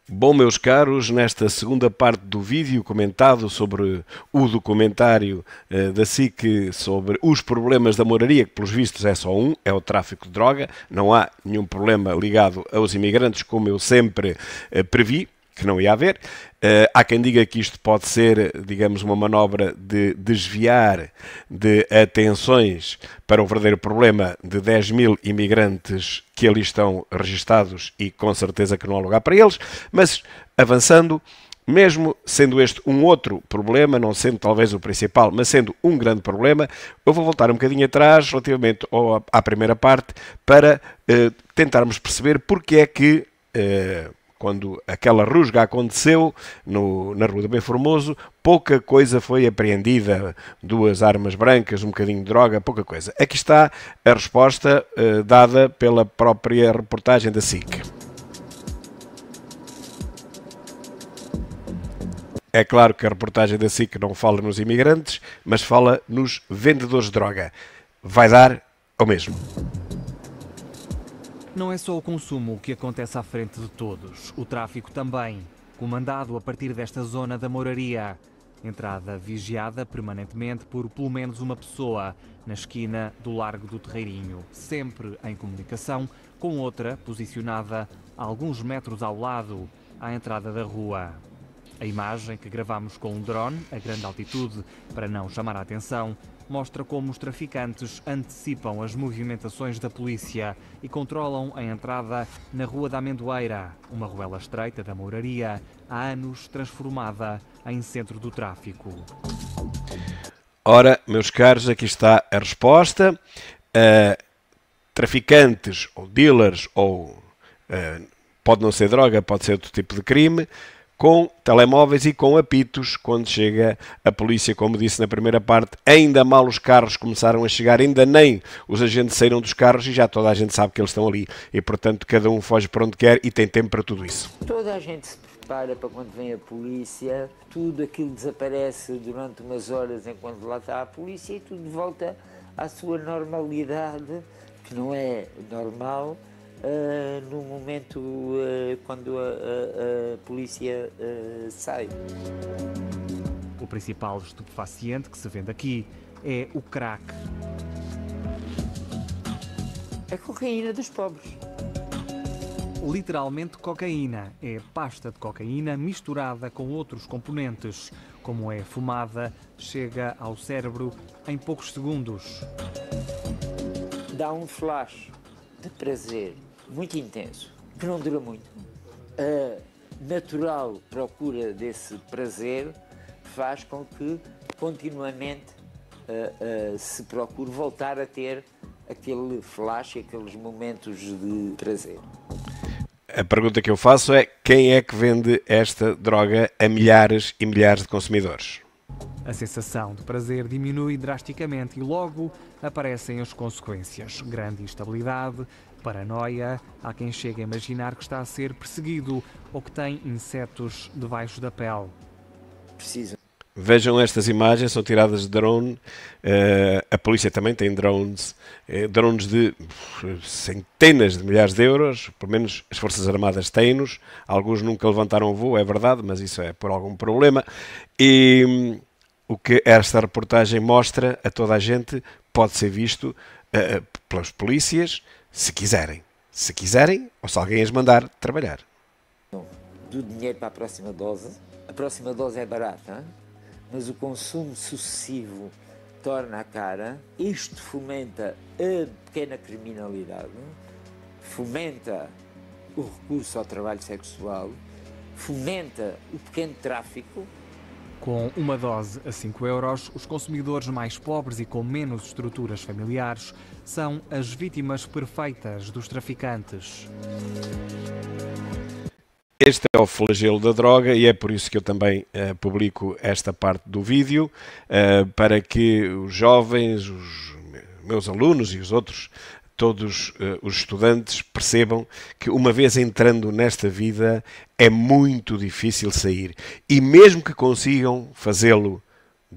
Bom, meus caros, nesta segunda parte do vídeo comentado sobre o documentário da SIC sobre os problemas da moraria, que pelos vistos é só um, é o tráfico de droga, não há nenhum problema ligado aos imigrantes, como eu sempre previ que não ia haver. Há quem diga que isto pode ser, digamos, uma manobra de desviar de atenções para o verdadeiro problema de 10 mil imigrantes que ali estão registados e com certeza que não há lugar para eles, mas avançando, mesmo sendo este um outro problema, não sendo talvez o principal, mas sendo um grande problema, eu vou voltar um bocadinho atrás relativamente à primeira parte para tentarmos perceber porque é que quando aquela rusga aconteceu na Rua do Bem Formoso, pouca coisa foi apreendida, 2 armas brancas, um bocadinho de droga, pouca coisa. Aqui está a resposta dada pela própria reportagem da SIC. É claro que a reportagem da SIC não fala nos imigrantes, mas fala nos vendedores de droga. Vai dar ao mesmo. Não é só o consumo que acontece à frente de todos, o tráfico também, comandado a partir desta zona da moraria. Entrada vigiada permanentemente por pelo menos uma pessoa, na esquina do Largo do Terreirinho, sempre em comunicação com outra posicionada a alguns metros ao lado, à entrada da rua. A imagem que gravamos com um drone, a grande altitude, para não chamar a atenção, mostra como os traficantes antecipam as movimentações da polícia e controlam a entrada na Rua da Amendoeira, uma ruela estreita da moraria, há anos transformada em centro do tráfico. Ora, meus caros, aqui está a resposta. Traficantes ou dealers, ou pode não ser droga, pode ser outro tipo de crime, com telemóveis e com apitos, quando chega a polícia, como disse na primeira parte, ainda mal os carros começaram a chegar, ainda nem os agentes saíram dos carros e já toda a gente sabe que eles estão ali. E, portanto, cada um foge para onde quer e tem tempo para tudo isso. Toda a gente se prepara para quando vem a polícia, tudo aquilo desaparece durante umas horas enquanto lá está a polícia e tudo volta à sua normalidade, que não é normal, no momento quando a polícia sai. O principal estupefaciente que se vende aqui é o crack. A cocaína dos pobres. Literalmente cocaína. É pasta de cocaína misturada com outros componentes. Como é fumada, chega ao cérebro em poucos segundos. Dá um flash de prazer muito intenso, que não dura muito. A natural procura desse prazer faz com que continuamente se procure voltar a ter aquele flash, aqueles momentos de prazer. A pergunta que eu faço é: quem é que vende esta droga a milhares e milhares de consumidores? A sensação de prazer diminui drasticamente e logo aparecem as consequências. Grande instabilidade, paranoia, há quem chegue a imaginar que está a ser perseguido ou que tem insetos debaixo da pele. Precisa. Vejam estas imagens, são tiradas de drone. A polícia também tem drones de centenas de milhares de euros, pelo menos as Forças Armadas têm-nos. Alguns nunca levantaram voo, é verdade, mas isso é por algum problema. E o que esta reportagem mostra a toda a gente pode ser visto pelas polícias, se quiserem. Se quiserem, ou se alguém as mandar trabalhar. Do dinheiro para a próxima dose. A próxima dose é barata, mas o consumo sucessivo torna a cara. Isto fomenta a pequena criminalidade, fomenta o recurso ao trabalho sexual, fomenta o pequeno tráfico. Com uma dose a 5 euros, os consumidores mais pobres e com menos estruturas familiares são as vítimas perfeitas dos traficantes. Este é o flagelo da droga e é por isso que eu também publico esta parte do vídeo, para que os jovens, os meus alunos e os outros, todos os estudantes percebam que uma vez entrando nesta vida é muito difícil sair. E mesmo que consigam fazê-lo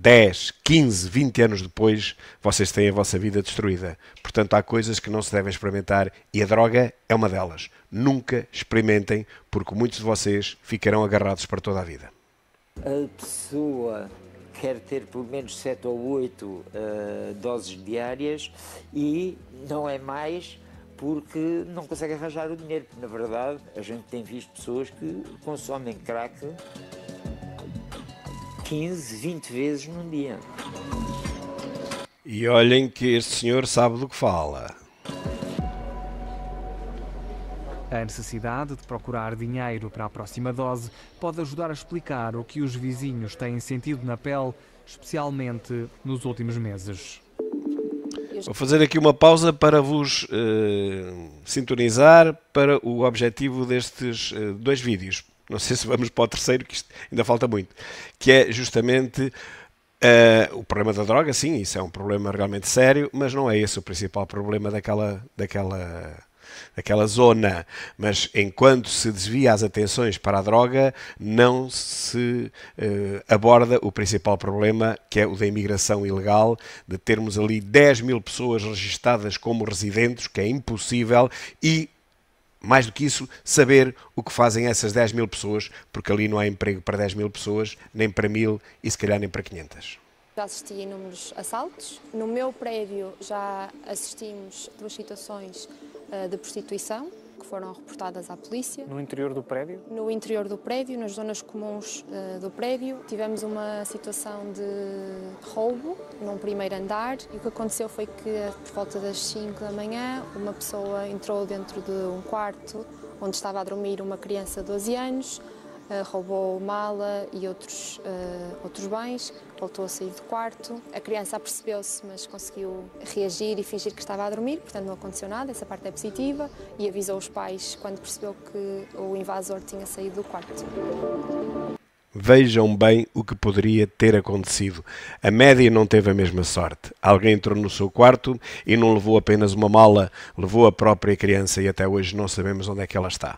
10, 15, 20 anos depois, vocês têm a vossa vida destruída. Portanto, há coisas que não se devem experimentar e a droga é uma delas. Nunca experimentem, porque muitos de vocês ficarão agarrados para toda a vida. A pessoa quer ter pelo menos 7 ou 8 doses diárias e não é mais porque não consegue arranjar o dinheiro. Porque, na verdade, a gente tem visto pessoas que consomem crack 15, 20 vezes num dia. E olhem que este senhor sabe do que fala. A necessidade de procurar dinheiro para a próxima dose pode ajudar a explicar o que os vizinhos têm sentido na pele, especialmente nos últimos meses. Vou fazer aqui uma pausa para vos sintonizar para o objetivo destes 2 vídeos. Não sei se vamos para o terceiro, que isto ainda falta muito. Que é justamente o problema da droga. Sim, isso é um problema realmente sério, mas não é esse o principal problema daquela zona. Mas enquanto se desvia as atenções para a droga, não se aborda o principal problema, que é o da imigração ilegal, de termos ali 10 mil pessoas registadas como residentes, que é impossível, e mais do que isso, saber o que fazem essas 10 mil pessoas, porque ali não há emprego para 10 mil pessoas, nem para 1000 e se calhar nem para 500. Já assisti a inúmeros assaltos. No meu prédio já assistimos 2 situações de prostituição que foram reportadas à polícia. No interior do prédio? No interior do prédio, nas zonas comuns do prédio, tivemos uma situação de roubo num primeiro andar e o que aconteceu foi que, por volta das 5 da manhã, uma pessoa entrou dentro de um quarto onde estava a dormir uma criança de 12 anos, roubou mala e outros bens, voltou a sair do quarto. A criança apercebeu-se, mas conseguiu reagir e fingir que estava a dormir, portanto não aconteceu nada, essa parte é positiva, e avisou os pais quando percebeu que o invasor tinha saído do quarto. Vejam bem o que poderia ter acontecido. A média não teve a mesma sorte. Alguém entrou no seu quarto e não levou apenas uma mala, levou a própria criança e até hoje não sabemos onde é que ela está.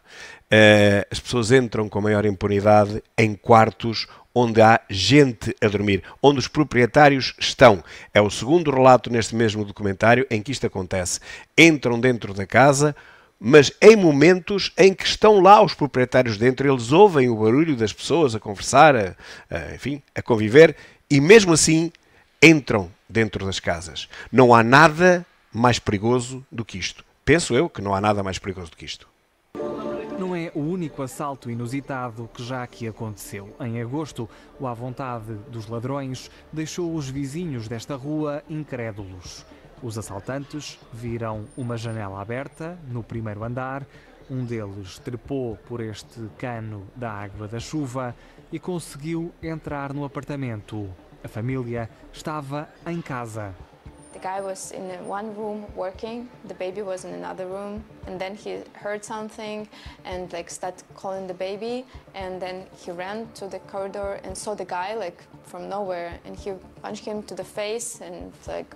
As pessoas entram com maior impunidade em quartos onde há gente a dormir, onde os proprietários estão. É o segundo relato neste mesmo documentário em que isto acontece. Entram dentro da casa, mas em momentos em que estão lá os proprietários dentro, eles ouvem o barulho das pessoas a conversar, enfim, a conviver, e mesmo assim entram dentro das casas. Não há nada mais perigoso do que isto. Penso eu que não há nada mais perigoso do que isto. Não é o único assalto inusitado que já aqui aconteceu. Em agosto, o à vontade dos ladrões deixou os vizinhos desta rua incrédulos. Os assaltantes viram uma janela aberta no primeiro andar, um deles trepou por este cano da água da chuva e conseguiu entrar no apartamento. A família estava em casa. The guy was in one room working, the baby was in another room, and then he heard something and started calling the baby, and then he ran to the corridor and saw the guy from nowhere, and he punched him to the face and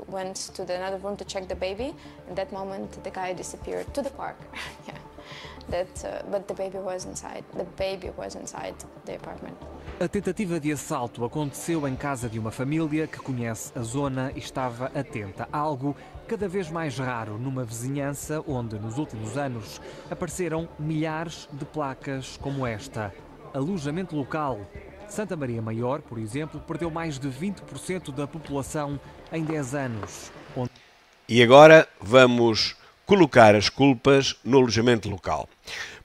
went to another room to check the baby. At that moment the guy disappeared to the park. Yeah. But the baby was inside. The baby was inside the apartment. A tentativa de assalto aconteceu em casa de uma família que conhece a zona e estava atenta. Algo cada vez mais raro numa vizinhança onde, nos últimos anos, apareceram milhares de placas como esta. Alojamento local. Santa Maria Maior, por exemplo, perdeu mais de 20% da população em 10 anos. E agora vamos colocar as culpas no alojamento local.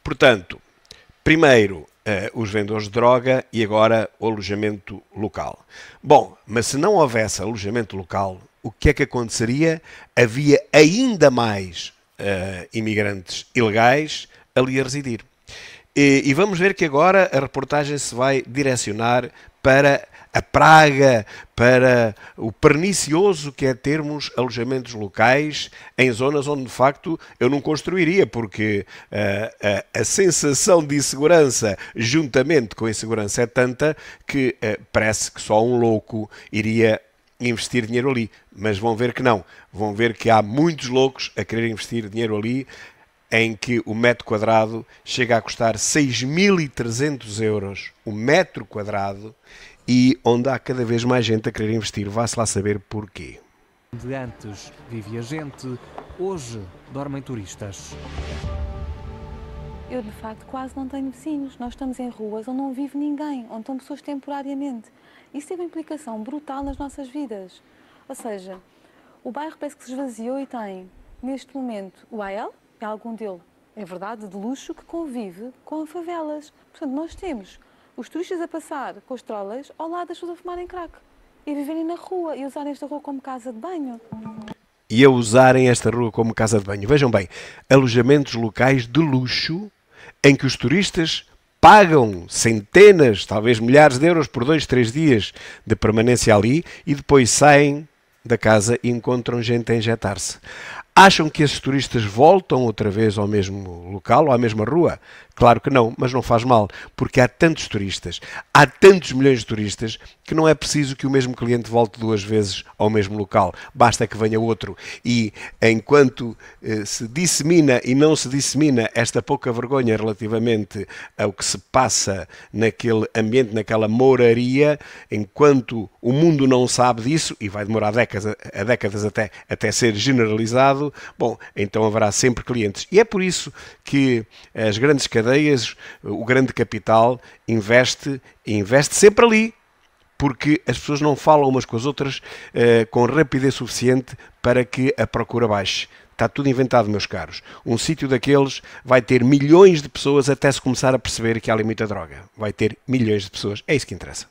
Portanto, primeiro os vendedores de droga e agora o alojamento local. Bom, mas se não houvesse alojamento local, o que é que aconteceria? Havia ainda mais imigrantes ilegais ali a residir. E vamos ver que agora a reportagem se vai direcionar para a praga, para o pernicioso que é termos alojamentos locais em zonas onde, de facto, eu não construiria, porque a sensação de insegurança, juntamente com a insegurança, é tanta que parece que só um louco iria investir dinheiro ali. Mas vão ver que não. Vão ver que há muitos loucos a querer investir dinheiro ali, em que o metro quadrado chega a custar 6.300 euros o metro quadrado e onde há cada vez mais gente a querer investir. Vá-se lá saber porquê. De antes vivia gente, hoje dormem turistas. Eu, de facto, quase não tenho vizinhos. Nós estamos em ruas onde não vive ninguém, onde estão pessoas temporariamente. Isso teve uma implicação brutal nas nossas vidas. Ou seja, o bairro parece que se esvaziou e tem, neste momento, o AL, é algum dele, é verdade, de luxo, que convive com favelas. Portanto, nós temos os turistas a passar com os trollers ao lado das pessoas a fumarem crack e a viverem na rua e usarem esta rua como casa de banho. E a usarem esta rua como casa de banho. Vejam bem, alojamentos locais de luxo em que os turistas pagam centenas, talvez milhares de euros por 2, 3 dias de permanência ali e depois saem da casa e encontram gente a injetar-se. Acham que esses turistas voltam outra vez ao mesmo local ou à mesma rua? Claro que não, mas não faz mal, porque há tantos turistas, há tantos milhões de turistas, que não é preciso que o mesmo cliente volte 2 vezes ao mesmo local. Basta que venha outro. E enquanto se dissemina e não se dissemina esta pouca vergonha relativamente ao que se passa naquele ambiente, naquela moraria, enquanto o mundo não sabe disso, e vai demorar décadas até ser generalizado, bom, então haverá sempre clientes. E é por isso que as grandes cadeias, o grande capital, investe sempre ali, porque as pessoas não falam umas com as outras com rapidez suficiente para que a procura baixe. Está tudo inventado, meus caros. Um sítio daqueles vai ter milhões de pessoas até se começar a perceber que há ali muita droga. Vai ter milhões de pessoas. É isso que interessa.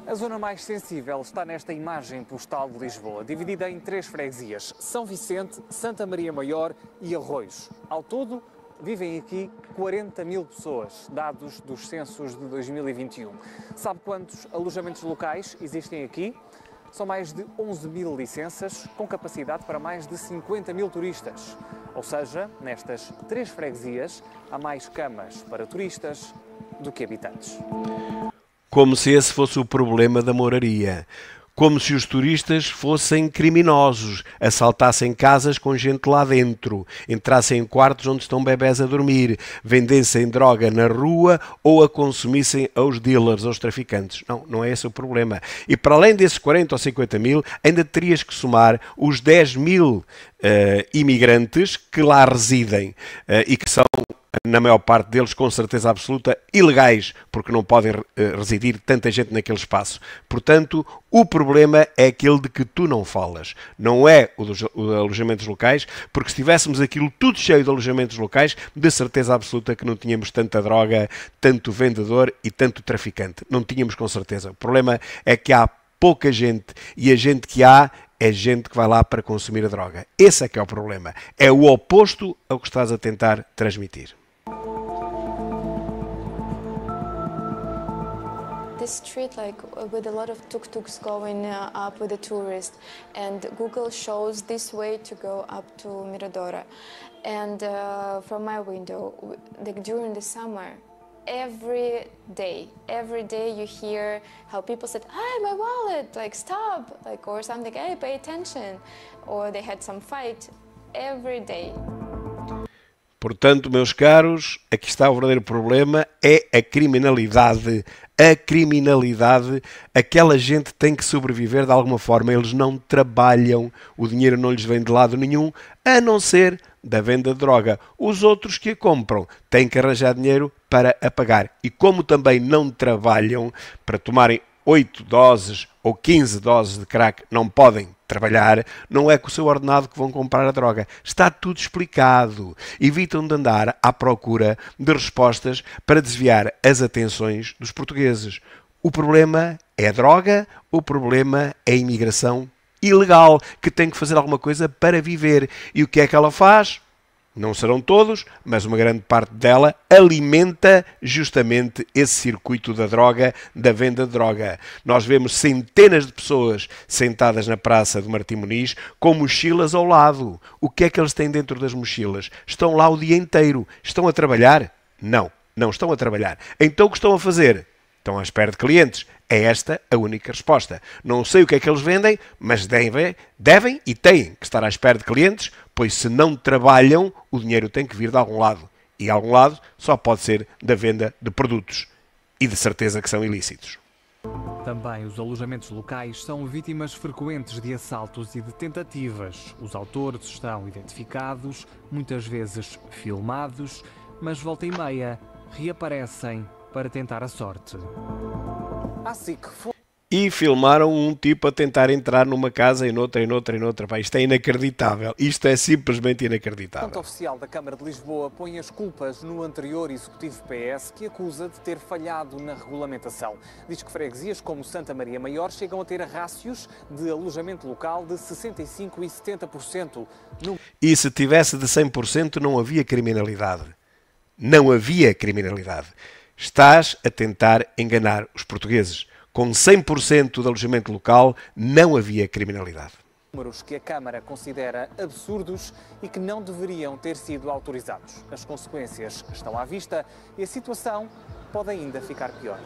A zona mais sensível está nesta imagem postal de Lisboa, dividida em 3 freguesias: São Vicente, Santa Maria Maior e Arroios. Ao todo, vivem aqui 40 mil pessoas, dados dos censos de 2021. Sabe quantos alojamentos locais existem aqui? São mais de 11 mil licenças, com capacidade para mais de 50 mil turistas. Ou seja, nestas 3 freguesias, há mais camas para turistas do que habitantes. Como se esse fosse o problema da moraria. Como se os turistas fossem criminosos, assaltassem casas com gente lá dentro, entrassem em quartos onde estão bebés a dormir, vendessem droga na rua ou a consumissem aos dealers, aos traficantes. Não, não é esse o problema. E para além desses 40 ou 50 mil, ainda terias que somar os 10 mil imigrantes que lá residem e que são, na maior parte deles, com certeza absoluta, ilegais, porque não podem residir tanta gente naquele espaço. Portanto, o problema é aquele de que tu não falas. Não é o dos alojamentos locais, porque se tivéssemos aquilo tudo cheio de alojamentos locais, de certeza absoluta que não tínhamos tanta droga, tanto vendedor e tanto traficante. Não tínhamos, com certeza. O problema é que há pouca gente, e a gente que há é gente que vai lá para consumir a droga. Esse é que é o problema. É o oposto ao que estás a tentar transmitir. This street, like with a lot of tuk-tuks going up with the tourists, and Google shows this way to go up to Miradora. And from my window, like during the summer, every day you hear how people said, "Hey, my wallet! Like stop!" Like or something. Hey, pay attention! Or they had some fight every day. Portanto, meus caros, aqui está o verdadeiro problema, é a criminalidade. A criminalidade, aquela gente tem que sobreviver de alguma forma, eles não trabalham, o dinheiro não lhes vem de lado nenhum, a não ser da venda de droga. Os outros que a compram têm que arranjar dinheiro para a pagar. E como também não trabalham para tomarem 8 doses ou 15 doses de crack, não podem trabalhar, não é com o seu ordenado que vão comprar a droga. Está tudo explicado. Evitam de andar à procura de respostas para desviar as atenções dos portugueses. O problema é a droga, o problema é a imigração ilegal, que tem que fazer alguma coisa para viver. E o que é que ela faz? Não serão todos, mas uma grande parte dela alimenta justamente esse circuito da droga, da venda de droga. Nós vemos centenas de pessoas sentadas na praça de Martim Muniz com mochilas ao lado. O que é que eles têm dentro das mochilas? Estão lá o dia inteiro. Estão a trabalhar? Não, não estão a trabalhar. Então o que estão a fazer? Estão à espera de clientes. É esta a única resposta. Não sei o que é que eles vendem, mas devem e têm que estar à espera de clientes, pois se não trabalham, o dinheiro tem que vir de algum lado. e a algum lado, só pode ser da venda de produtos e de certeza que são ilícitos. Também os alojamentos locais são vítimas frequentes de assaltos e de tentativas. Os autores estão identificados, muitas vezes filmados, mas volta e meia reaparecem para tentar a sorte. E filmaram um tipo a tentar entrar numa casa e noutra. Pá, isto é inacreditável. Isto é simplesmente A inacreditável. conta oficial da Câmara de Lisboa põe as culpas no anterior Executivo PS, que acusa de ter falhado na regulamentação. Diz que freguesias como Santa Maria Maior chegam a ter rácios de alojamento local de 65% e 70%. E se tivesse de 100% não havia criminalidade. Não havia criminalidade. Estás a tentar enganar os portugueses. Com 100% de alojamento local, não havia criminalidade. Números que a Câmara considera absurdos e que não deveriam ter sido autorizados. As consequências estão à vista e a situação pode ainda ficar pior.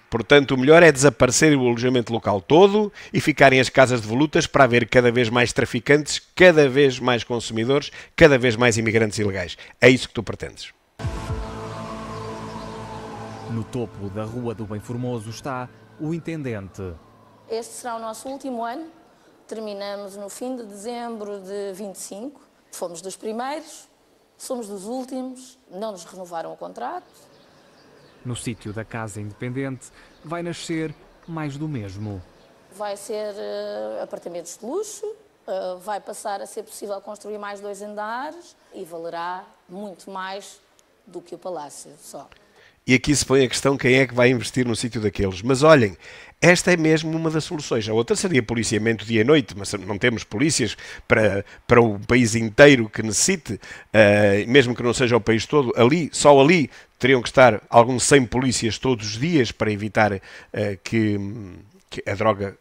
Portanto, o melhor é desaparecer o alojamento local todo e ficarem as casas de volutas para haver cada vez mais traficantes, cada vez mais consumidores, cada vez mais imigrantes ilegais. É isso que tu pretendes. No topo da Rua do Bem Formoso está o Intendente. Este será o nosso último ano. Terminamos no fim de dezembro de 25. Fomos dos primeiros, somos dos últimos, não nos renovaram o contrato. No sítio da Casa Independente vai nascer mais do mesmo. Vai ser apartamentos de luxo, vai passar a ser possível construir mais 2 andares e valerá muito mais do que o Palácio só. E aqui se põe a questão quem é que vai investir no sítio daqueles. Mas olhem, esta é mesmo uma das soluções. A outra seria policiamento dia e noite, mas não temos polícias para o país inteiro que necessite, mesmo que não seja o país todo. Só ali, teriam que estar alguns 100 polícias todos os dias para evitar que a droga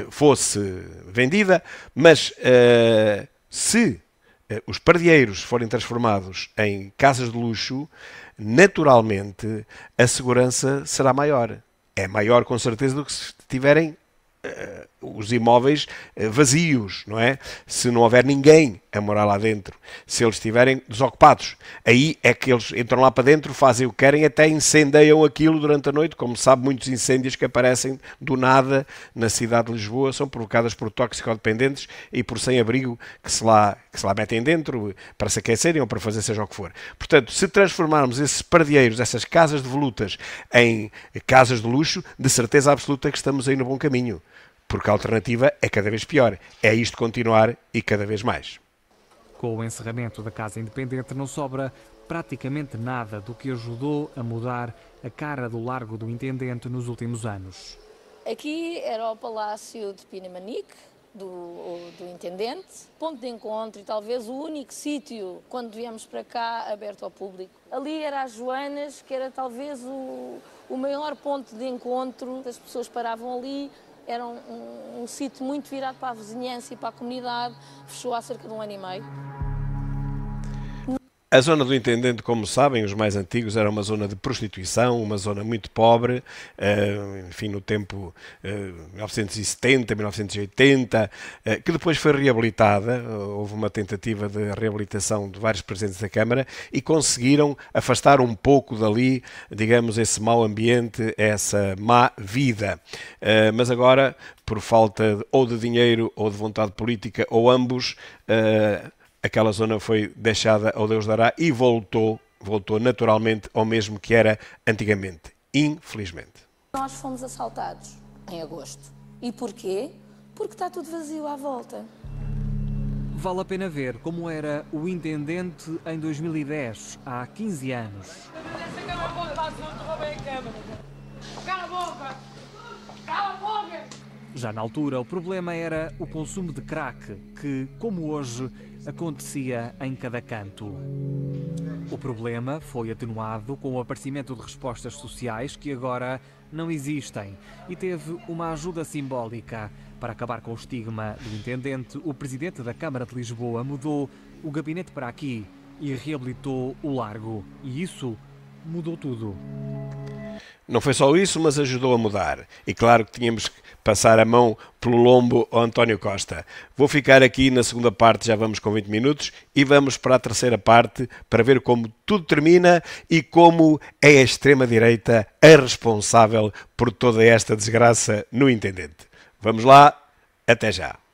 fosse vendida. Mas se os pardieiros forem transformados em casas de luxo, naturalmente a segurança será maior. É maior com certeza do que se tiverem os imóveis vazios, não é? Se não houver ninguém a morar lá dentro, se eles estiverem desocupados, aí é que eles entram lá para dentro, fazem o que querem, até incendeiam aquilo durante a noite. Como se sabe, muitos incêndios que aparecem do nada na cidade de Lisboa são provocados por toxicodependentes e por sem-abrigo que se lá metem dentro para se aquecerem ou para fazer seja o que for. Portanto, se transformarmos esses pardieiros, essas casas de volutas, em casas de luxo, de certeza absoluta que estamos aí no bom caminho. Porque a alternativa é cada vez pior. É isto continuar e cada vez mais. Com o encerramento da Casa Independente não sobra praticamente nada do que ajudou a mudar a cara do Largo do Intendente nos últimos anos. Aqui era o Palácio de Pinamanique, do Intendente, ponto de encontro e talvez o único sítio, quando viemos para cá, aberto ao público. Ali era as Joanas, que era talvez o maior ponto de encontro, as pessoas paravam ali. Era um sítio muito virado para a vizinhança e para a comunidade. Fechou há cerca de 1 ano e meio. A zona do Intendente, como sabem, os mais antigos, era uma zona de prostituição, uma zona muito pobre, enfim, no tempo 1970, 1980, que depois foi reabilitada. Houve uma tentativa de reabilitação de vários presidentes da Câmara e conseguiram afastar um pouco dali, digamos, esse mau ambiente, essa má vida. Mas agora, por falta ou de dinheiro ou de vontade política, ou ambos, aquela zona foi deixada ao Deus dará e voltou naturalmente ao mesmo que era antigamente, infelizmente. Nós fomos assaltados em agosto. E porquê? Porque está tudo vazio à volta. Vale a pena ver como era o Intendente em 2010, há 15 anos. Já na altura, o problema era o consumo de crack, que, como hoje, acontecia em cada canto. O problema foi atenuado com o aparecimento de respostas sociais que agora não existem e teve uma ajuda simbólica. Para acabar com o estigma do Intendente, o Presidente da Câmara de Lisboa mudou o gabinete para aqui e reabilitou o Largo. E isso mudou tudo. Não foi só isso, mas ajudou a mudar. E claro que tínhamos que passar a mão pelo lombo ao António Costa. Vou ficar aqui na segunda parte, já vamos com 20 minutos, e vamos para a terceira parte para ver como tudo termina e como é a extrema-direita a responsável por toda esta desgraça no Intendente. Vamos lá, até já.